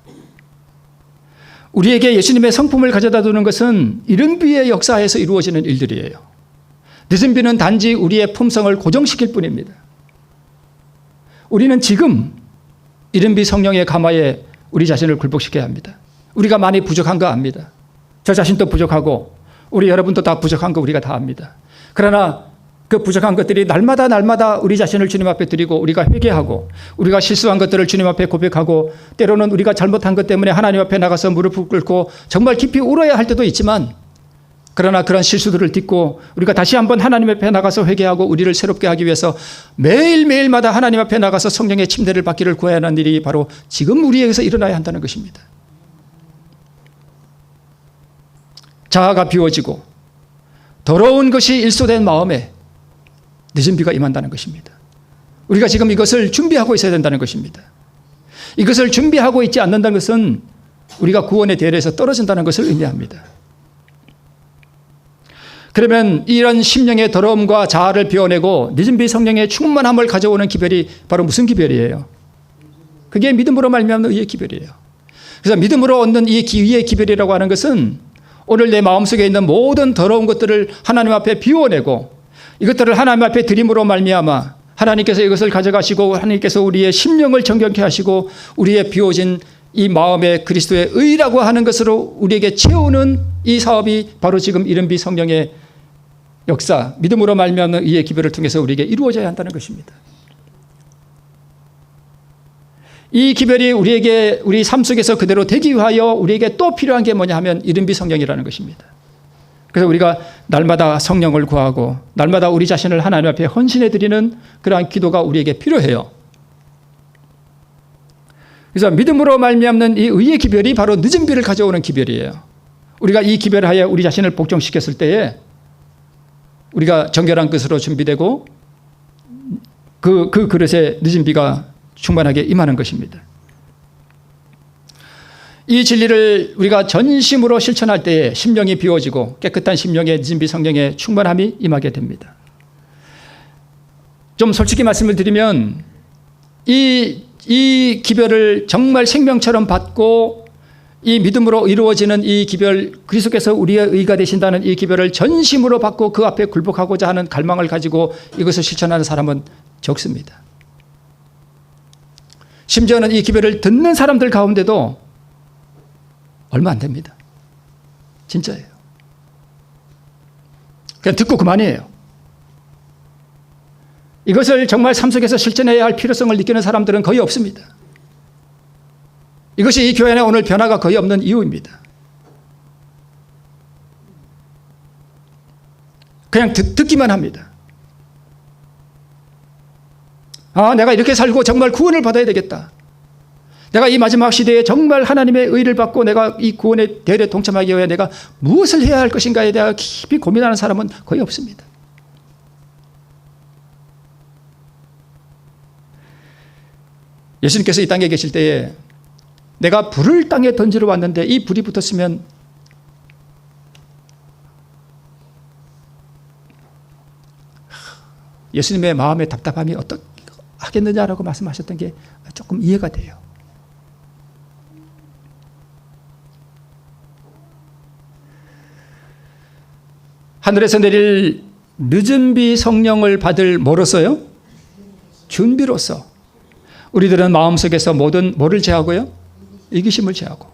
우리에게 예수님의 성품을 가져다 두는 것은 이른 비의 역사에서 이루어지는 일들이에요. 늦은 비는 단지 우리의 품성을 고정시킬 뿐입니다. 우리는 지금 이른 비 성령의 감화에 우리 자신을 굴복시켜야 합니다. 우리가 많이 부족한 거 압니다. 저 자신도 부족하고 우리 여러분도 다 부족한 거 우리가 다 압니다. 그러나 그 부족한 것들이 날마다 우리 자신을 주님 앞에 드리고 우리가 회개하고 우리가 실수한 것들을 주님 앞에 고백하고, 때로는 우리가 잘못한 것 때문에 하나님 앞에 나가서 무릎을 꿇고 정말 깊이 울어야 할 때도 있지만, 그러나 그런 실수들을 딛고 우리가 다시 한번 하나님 앞에 나가서 회개하고 우리를 새롭게 하기 위해서 매일매일마다 하나님 앞에 나가서 성령의 침대를 받기를 구해야 하는 일이 바로 지금 우리에게서 일어나야 한다는 것입니다. 자아가 비워지고 더러운 것이 일소된 마음에 늦은 비가 임한다는 것입니다. 우리가 지금 이것을 준비하고 있어야 된다는 것입니다. 이것을 준비하고 있지 않는다는 것은 우리가 구원의 대열에서 떨어진다는 것을 의미합니다. 그러면 이런 심령의 더러움과 자아를 비워내고 늦은 비 성령의 충만함을 가져오는 기별이 바로 무슨 기별이에요? 그게 믿음으로 말미암는 의의 기별이에요. 그래서 믿음으로 얻는 이 의의 기별이라고 하는 것은 오늘 내 마음속에 있는 모든 더러운 것들을 하나님 앞에 비워내고 이것들을 하나님 앞에 드림으로 말미암아 하나님께서 이것을 가져가시고 하나님께서 우리의 심령을 정결케 하시고 우리의 비워진 이 마음에 그리스도의 의라고 하는 것으로 우리에게 채우는 이 사업이 바로 지금 이른비 성령의 역사, 믿음으로 말미암는 의의 기별을 통해서 우리에게 이루어져야 한다는 것입니다. 이 기별이 우리에게 우리 삶 속에서 그대로 되기 위하여 우리에게 또 필요한 게 뭐냐 하면 이른비 성령이라는 것입니다. 그래서 우리가 날마다 성령을 구하고 날마다 우리 자신을 하나님 앞에 헌신해 드리는 그러한 기도가 우리에게 필요해요. 그래서 믿음으로 말미암는 이 의의 기별이 바로 늦은 비를 가져오는 기별이에요. 우리가 이 기별하에 우리 자신을 복종시켰을 때에 우리가 정결한 것으로 준비되고 그 그릇에 늦은 비가 충만하게 임하는 것입니다. 이 진리를 우리가 전심으로 실천할 때에 심령이 비워지고 깨끗한 심령의 늦은 비 성령의 충만함이 임하게 됩니다. 좀 솔직히 말씀을 드리면 이 기별을 정말 생명처럼 받고 이 믿음으로 이루어지는 이 기별, 그리스도께서 우리의 의가 되신다는 이 기별을 전심으로 받고 그 앞에 굴복하고자 하는 갈망을 가지고 이것을 실천하는 사람은 적습니다. 심지어는 이 기별을 듣는 사람들 가운데도 얼마 안 됩니다. 진짜예요. 그냥 듣고 그만이에요. 이것을 정말 삶 속에서 실천해야 할 필요성을 느끼는 사람들은 거의 없습니다. 이것이 이 교회 안에 오늘 변화가 거의 없는 이유입니다. 그냥 듣기만 합니다. 아, 내가 이렇게 살고 정말 구원을 받아야 되겠다. 내가 이 마지막 시대에 정말 하나님의 의를 받고 내가 이 구원의 대열에 동참하기 위해 내가 무엇을 해야 할 것인가에 대해 깊이 고민하는 사람은 거의 없습니다. 예수님께서 이 땅에 계실 때에 내가 불을 땅에 던지러 왔는데 이 불이 붙었으면 예수님의 마음의 답답함이 어떻게 하겠느냐라고 말씀하셨던 게 조금 이해가 돼요. 하늘에서 내릴 늦은 비 성령을 받을 뭐로서요? 준비로서. 우리들은 마음속에서 뭐를 제하고요? 이기심을 제하고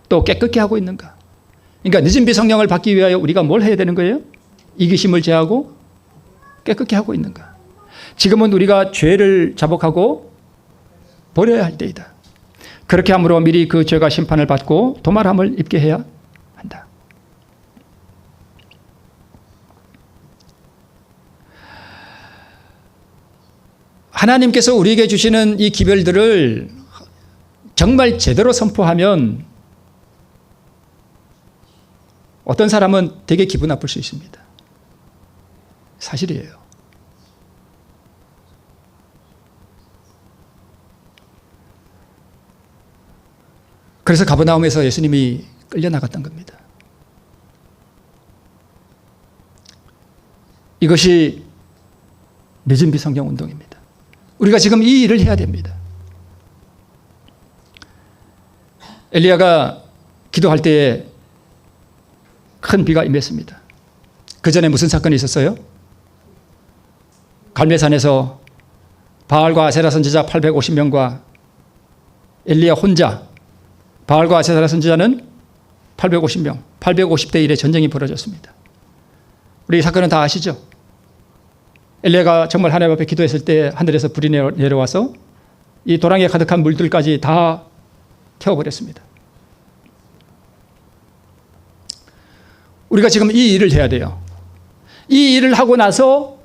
또 깨끗게 하고 있는가? 그러니까 늦은 비 성령을 받기 위하여 우리가 뭘 해야 되는 거예요? 이기심을 제하고 깨끗게 하고 있는가? 지금은 우리가 죄를 자복하고 버려야 할 때이다. 그렇게 함으로 미리 그 죄가 심판을 받고 도말함을 입게 해야 한다. 하나님께서 우리에게 주시는 이 기별들을 정말 제대로 선포하면 어떤 사람은 되게 기분 나쁠 수 있습니다. 사실이에요. 그래서 가버나움에서 예수님이 끌려나갔던 겁니다. 이것이 늦은 비 성령 운동입니다. 우리가 지금 이 일을 해야 됩니다. 엘리야가 기도할 때에 큰 비가 임했습니다. 그 전에 무슨 사건이 있었어요? 갈멜산에서 바알과 아세라 선지자 850명과 엘리야 혼자, 바알과 아세라 선지자는 850명, 850대 1의 전쟁이 벌어졌습니다. 우리 이 사건은 다 아시죠? 엘리야가 정말 하나님 앞에 기도했을 때 하늘에서 불이 내려와서 이 도랑에 가득한 물들까지 다 태워버렸습니다. 우리가 지금 이 일을 해야 돼요. 이 일을 하고 나서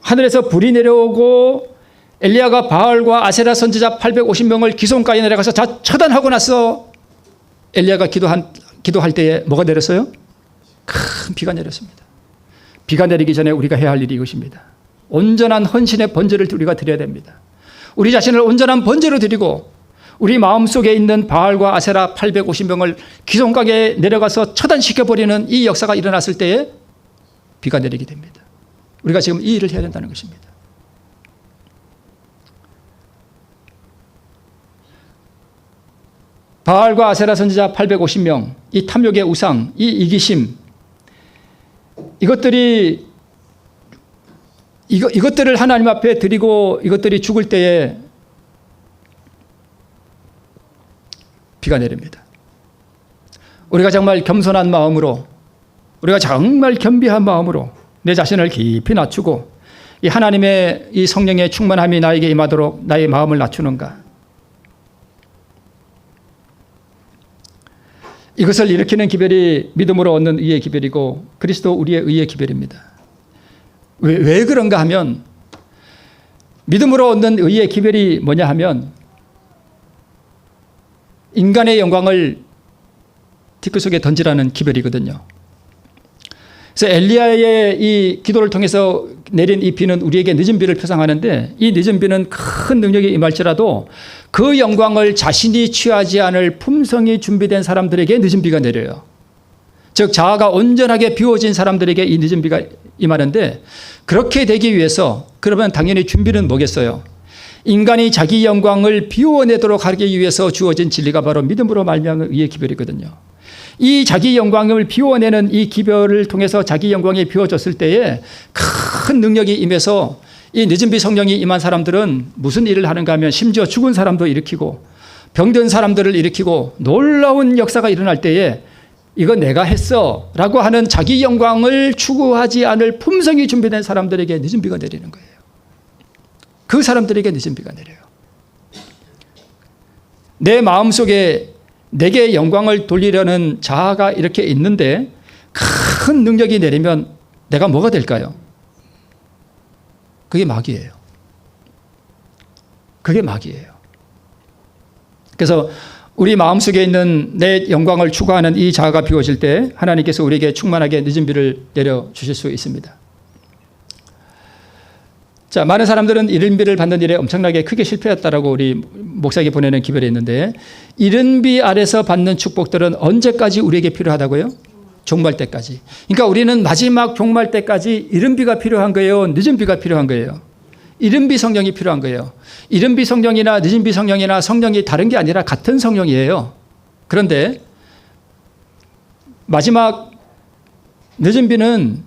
하늘에서 불이 내려오고 엘리야가 바알과 아세라 선지자 850명을 기숑가에 내려가서 다 처단하고 나서 엘리야가 기도할 때에 뭐가 내렸어요? 큰 비가 내렸습니다. 비가 내리기 전에 우리가 해야 할 일이 이것입니다. 온전한 헌신의 번제를 우리가 드려야 됩니다. 우리 자신을 온전한 번제로 드리고 우리 마음속에 있는 바알과 아세라 850명을 기숑가에 내려가서 처단시켜버리는 이 역사가 일어났을 때에 비가 내리게 됩니다. 우리가 지금 이 일을 해야 된다는 것입니다. 바알과 아세라 선지자 850명, 이 탐욕의 우상, 이 이기심, 이것들을 하나님 앞에 드리고 이것들이 죽을 때에 비가 내립니다. 우리가 정말 겸손한 마음으로, 우리가 정말 겸비한 마음으로 내 자신을 깊이 낮추고 이 하나님의 이 성령의 충만함이 나에게 임하도록 나의 마음을 낮추는가? 이것을 일으키는 기별이 믿음으로 얻는 의의 기별이고 그리스도 우리의 의의 기별입니다. 왜 그런가 하면 믿음으로 얻는 의의 기별이 뭐냐 하면 인간의 영광을 티끌 속에 던지라는 기별이거든요. 그래서 엘리야의 이 기도를 통해서 내린 이 비는 우리에게 늦은 비를 표상하는데 이 늦은 비는 큰 능력이 임할지라도 그 영광을 자신이 취하지 않을 품성이 준비된 사람들에게 늦은 비가 내려요. 즉 자아가 온전하게 비워진 사람들에게 이 늦은 비가 임하는데 그렇게 되기 위해서 그러면 당연히 준비는 뭐겠어요? 인간이 자기 영광을 비워내도록 하기 위해서 주어진 진리가 바로 믿음으로 말미암은 의의 기별이거든요. 이 자기 영광을 비워내는 이 기별을 통해서 자기 영광이 비워졌을 때에 큰 능력이 임해서 이 늦은 비 성령이 임한 사람들은 무슨 일을 하는가 하면 심지어 죽은 사람도 일으키고 병든 사람들을 일으키고 놀라운 역사가 일어날 때에 이거 내가 했어 라고 하는 자기 영광을 추구하지 않을 품성이 준비된 사람들에게 늦은 비가 내리는 거예요. 그 사람들에게 늦은 비가 내려요. 내 마음속에 내게 영광을 돌리려는 자아가 이렇게 있는데 큰 능력이 내리면 내가 뭐가 될까요? 그게 마귀예요. 그게 마귀예요. 그래서 우리 마음속에 있는 내 영광을 추구하는 이 자아가 비워질 때 하나님께서 우리에게 충만하게 늦은 비를 내려주실 수 있습니다. 자, 많은 사람들은 이른 비를 받는 일에 엄청나게 크게 실패했다라고 우리 목사에게 보내는 기별이 있는데 이른 비 아래서 받는 축복들은 언제까지 우리에게 필요하다고요? 종말 때까지. 그러니까 우리는 마지막 종말 때까지 이른 비가 필요한 거예요? 늦은 비가 필요한 거예요? 이른 비 성령이 필요한 거예요. 이른 비 성령이나 늦은 비 성령이나 성령이 다른 게 아니라 같은 성령이에요. 그런데 마지막 늦은 비는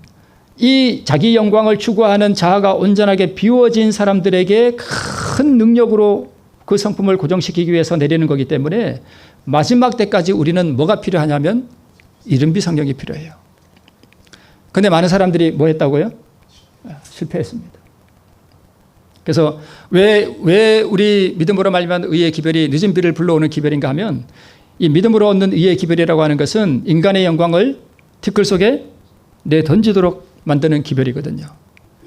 이 자기 영광을 추구하는 자아가 온전하게 비워진 사람들에게 큰 능력으로 그 성품을 고정시키기 위해서 내리는 거기 때문에 마지막 때까지 우리는 뭐가 필요하냐면 이른 비 성령이 필요해요. 그런데 많은 사람들이 뭐 했다고요? 실패했습니다. 그래서 왜 우리 믿음으로 말미암은 의의 기별이 늦은 비를 불러오는 기별인가 하면 이 믿음으로 얻는 의의 기별이라고 하는 것은 인간의 영광을 티끌 속에 내던지도록 만드는 기별이거든요.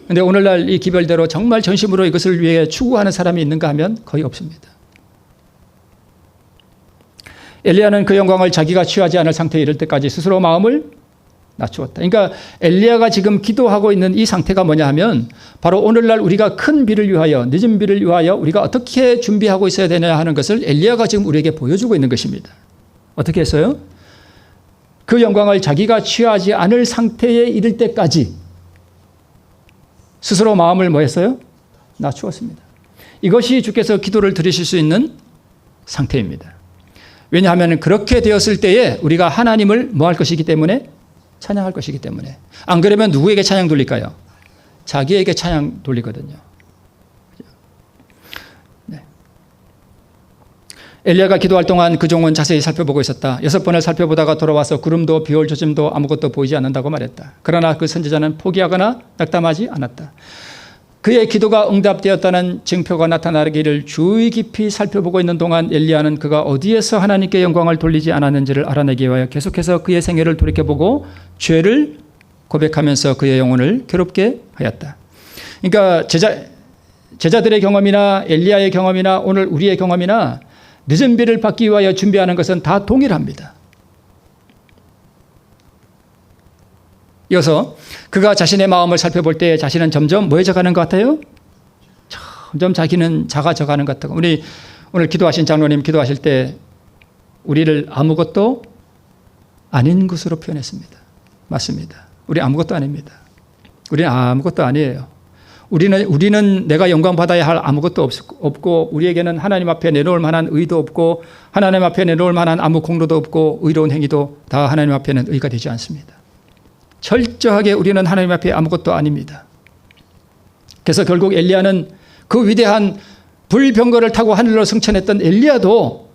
그런데 오늘날 이 기별대로 정말 전심으로 이것을 위해 추구하는 사람이 있는가 하면 거의 없습니다. 엘리야는 그 영광을 자기가 취하지 않을 상태에 이를 때까지 스스로 마음을 낮추었다. 그러니까 엘리야가 지금 기도하고 있는 이 상태가 뭐냐 하면 바로 오늘날 우리가 큰 비를 위하여 늦은 비를 위하여 우리가 어떻게 준비하고 있어야 되냐 하는 것을 엘리야가 지금 우리에게 보여주고 있는 것입니다. 어떻게 했어요? 그 영광을 자기가 취하지 않을 상태에 이를 때까지 스스로 마음을 뭐 했어요? 낮추었습니다. 이것이 주께서 기도를 들으실 수 있는 상태입니다. 왜냐하면 그렇게 되었을 때에 우리가 하나님을 뭐 할 것이기 때문에? 찬양할 것이기 때문에. 안 그러면 누구에게 찬양 돌릴까요? 자기에게 찬양 돌리거든요. 엘리야가 기도할 동안 그 종은 자세히 살펴보고 있었다. 6번을 살펴보다가 돌아와서 구름도 비올 조짐도 아무것도 보이지 않는다고 말했다. 그러나 그 선지자는 포기하거나 낙담하지 않았다. 그의 기도가 응답되었다는 증표가 나타나기를 주의 깊이 살펴보고 있는 동안 엘리야는 그가 어디에서 하나님께 영광을 돌리지 않았는지를 알아내기 위하여 계속해서 그의 생애를 돌이켜보고 죄를 고백하면서 그의 영혼을 괴롭게 하였다. 그러니까 제자들의 경험이나 엘리야의 경험이나 오늘 우리의 경험이나 늦은 비를 받기 위하여 준비하는 것은 다 동일합니다. 이어서 그가 자신의 마음을 살펴볼 때 자신은 점점 뭐해져 가는 것 같아요? 점점 자기는 작아져 가는 것 같아요. 우리 오늘 기도하신 장로님 기도하실 때 우리를 아무것도 아닌 것으로 표현했습니다. 맞습니다. 우리 아무것도 아닙니다. 우리는 아무것도 아니에요. 우리는 내가 영광 받아야 할 아무것도 없고 우리에게는 하나님 앞에 내놓을 만한 의도 없고 하나님 앞에 내놓을 만한 아무 공로도 없고 의로운 행위도 다 하나님 앞에는 의가 되지 않습니다. 철저하게 우리는 하나님 앞에 아무것도 아닙니다. 그래서 결국 엘리야는 그 위대한 불병거를 타고 하늘로 승천했던 엘리야도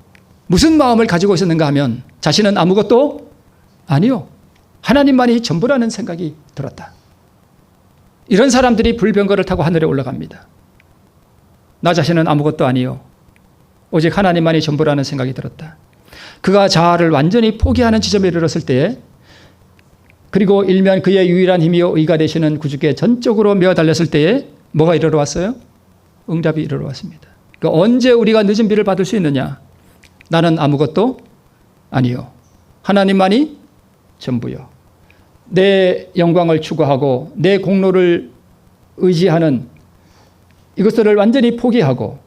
무슨 마음을 가지고 있었는가 하면 자신은 아무것도 아니요, 하나님만이 전부라는 생각이 들었다. 이런 사람들이 불병거를 타고 하늘에 올라갑니다. 나 자신은 아무것도 아니요, 오직 하나님만이 전부라는 생각이 들었다. 그가 자아를 완전히 포기하는 지점에 이르렀을 때에, 그리고 일면 그의 유일한 힘이요 의가 되시는 구주께 전적으로 메어 달렸을 때에 뭐가 이르러 왔어요? 응답이 이르러 왔습니다. 그러니까 언제 우리가 늦은 비를 받을 수 있느냐? 나는 아무것도 아니요, 하나님만이 전부요. 내 영광을 추구하고 내 공로를 의지하는 이것들을 완전히 포기하고,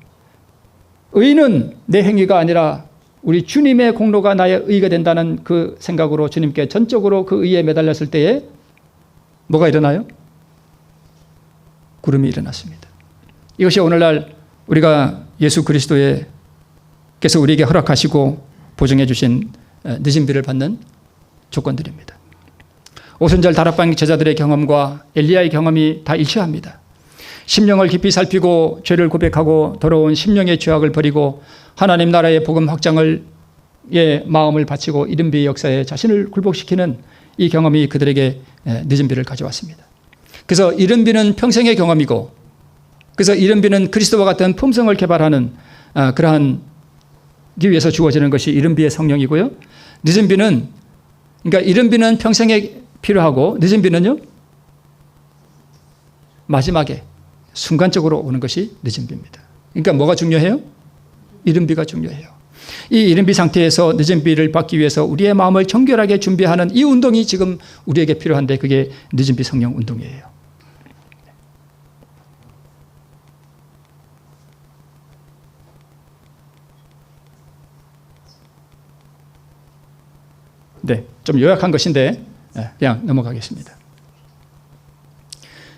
의는 내 행위가 아니라 우리 주님의 공로가 나의 의가 된다는 그 생각으로 주님께 전적으로 그 의에 매달렸을 때에 뭐가 일어나요? 구름이 일어났습니다. 이것이 오늘날 우리가 예수 그리스도께서 우리에게 허락하시고 보증해 주신 늦은 비를 받는 조건들입니다. 오순절 다락방 제자들의 경험과 엘리야의 경험이 다 일치합니다. 심령을 깊이 살피고 죄를 고백하고 더러운 심령의 죄악을 버리고 하나님 나라의 복음 확장을 마음을 바치고 이른 비의 역사에 자신을 굴복시키는 이 경험이 그들에게 늦은 비를 가져왔습니다. 그래서 이른 비는 평생의 경험이고, 그래서 이른 비는 그리스도와 같은 품성을 개발하는 그러한 기 위해서 주어지는 것이 이른 비의 성령이고요. 늦은 비는, 그러니까 이른 비는 평생에 필요하고 늦은 비는요, 마지막에 순간적으로 오는 것이 늦은 비입니다. 그러니까 뭐가 중요해요? 이른 비가 중요해요. 이 이른 비 상태에서 늦은 비를 받기 위해서 우리의 마음을 정결하게 준비하는 이 운동이 지금 우리에게 필요한데, 그게 늦은 비 성령 운동이에요. 네, 좀 요약한 것인데 그냥 넘어가겠습니다.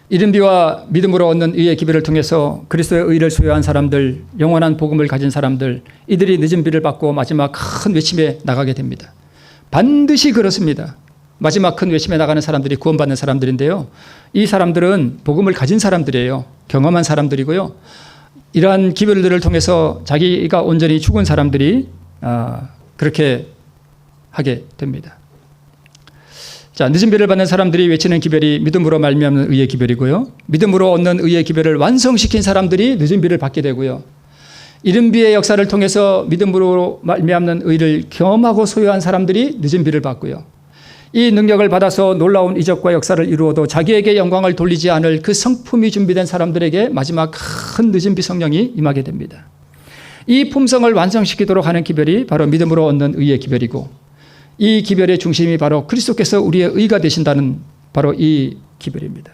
이른 비와 믿음으로 얻는 의의 기별을 통해서 그리스도의 의를 소유한 사람들, 영원한 복음을 가진 사람들, 이들이 늦은 비를 받고 마지막 큰 외침에 나가게 됩니다. 반드시 그렇습니다. 마지막 큰 외침에 나가는 사람들이 구원받는 사람들인데요, 이 사람들은 복음을 가진 사람들이에요. 경험한 사람들이고요. 이러한 기별들을 통해서 자기가 온전히 죽은 사람들이 그렇게 하게 됩니다. 자, 늦은 비를 받는 사람들이 외치는 기별이 믿음으로 말미암는 의의 기별이고요. 믿음으로 얻는 의의 기별을 완성시킨 사람들이 늦은 비를 받게 되고요. 이른 비의 역사를 통해서 믿음으로 말미암는 의를 경험하고 소유한 사람들이 늦은 비를 받고요. 이 능력을 받아서 놀라운 이적과 역사를 이루어도 자기에게 영광을 돌리지 않을 그 성품이 준비된 사람들에게 마지막 큰 늦은 비 성령이 임하게 됩니다. 이 품성을 완성시키도록 하는 기별이 바로 믿음으로 얻는 의의 기별이고, 이 기별의 중심이 바로 그리스도께서 우리의 의가 되신다는 바로 이 기별입니다.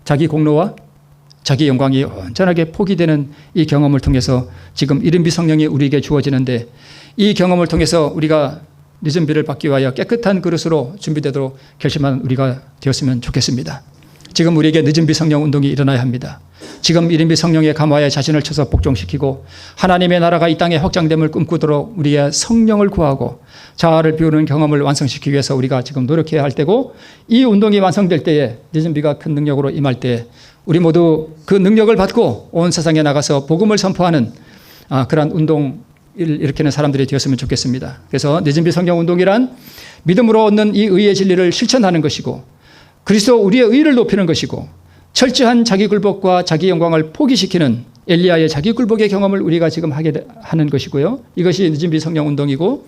자기 공로와 자기 영광이 온전하게 포기되는 이 경험을 통해서 지금 이른 비 성령이 우리에게 주어지는데, 이 경험을 통해서 우리가 늦은 비를 받기 위하여 깨끗한 그릇으로 준비되도록 결심한 우리가 되었으면 좋겠습니다. 지금 우리에게 늦은 비 성령 운동이 일어나야 합니다. 지금 이른 비 성령의 감화에 자신을 쳐서 복종시키고 하나님의 나라가 이 땅에 확장됨을 꿈꾸도록 우리의 성령을 구하고 자아를 비우는 경험을 완성시키기 위해서 우리가 지금 노력해야 할 때고, 이 운동이 완성될 때에, 늦은 비가 큰 능력으로 임할 때에 우리 모두 그 능력을 받고 온 세상에 나가서 복음을 선포하는 그러한 운동을 일으키는 사람들이 되었으면 좋겠습니다. 그래서 늦은 비 성령 운동이란 믿음으로 얻는 이 의의 진리를 실천하는 것이고, 그리스도 우리의 의를 높이는 것이고, 철저한 자기 굴복과 자기 영광을 포기시키는 엘리야의 자기 굴복의 경험을 우리가 지금 하는 것이고요. 이것이 늦은 비 성령 운동이고,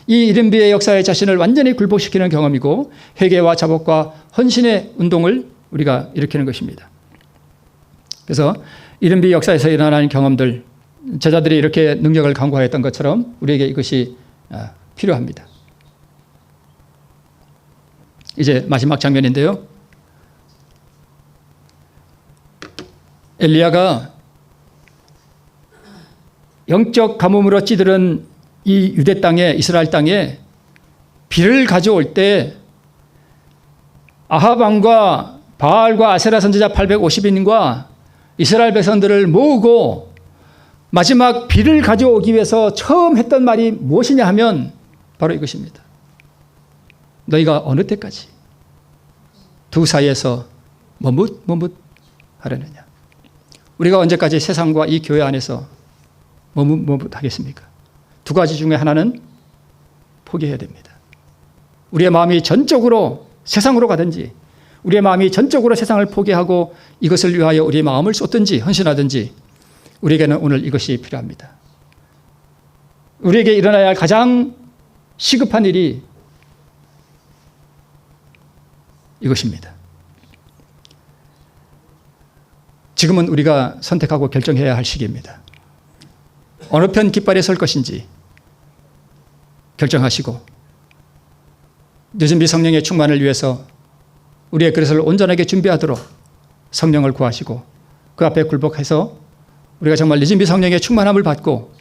이 이른 비의 역사에 자신을 완전히 굴복시키는 경험이고, 회개와 자복과 헌신의 운동을 우리가 일으키는 것입니다. 그래서 이른 비 역사에서 일어나는 경험들, 제자들이 이렇게 능력을 강구하였던 것처럼 우리에게 이것이 필요합니다. 이제 마지막 장면인데요, 엘리야가 영적 가뭄으로 찌들은 이 유대 땅에, 이스라엘 땅에 비를 가져올 때 아합 왕과 바알과 아세라 선지자 850인과 이스라엘 백성들을 모으고 마지막 비를 가져오기 위해서 처음 했던 말이 무엇이냐 하면 바로 이것입니다. 너희가 어느 때까지 두 사이에서 머뭇 하려느냐? 우리가 언제까지 세상과 이 교회 안에서 머뭇 하겠습니까? 두 가지 중에 하나는 포기해야 됩니다. 우리의 마음이 전적으로 세상으로 가든지, 우리의 마음이 전적으로 세상을 포기하고 이것을 위하여 우리의 마음을 쏟든지 헌신하든지, 우리에게는 오늘 이것이 필요합니다. 우리에게 일어나야 할 가장 시급한 일이 이것입니다. 지금은 우리가 선택하고 결정해야 할 시기입니다. 어느 편 깃발에 설 것인지 결정하시고, 늦은 비성령의 충만을 위해서 우리의 그릇을 온전하게 준비하도록 성령을 구하시고, 그 앞에 굴복해서 우리가 정말 늦은 비성령의 충만함을 받고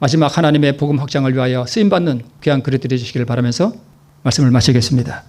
마지막 하나님의 복음 확장을 위하여 쓰임받는 귀한 그릇들이 되시기를 바라면서 말씀을 마치겠습니다.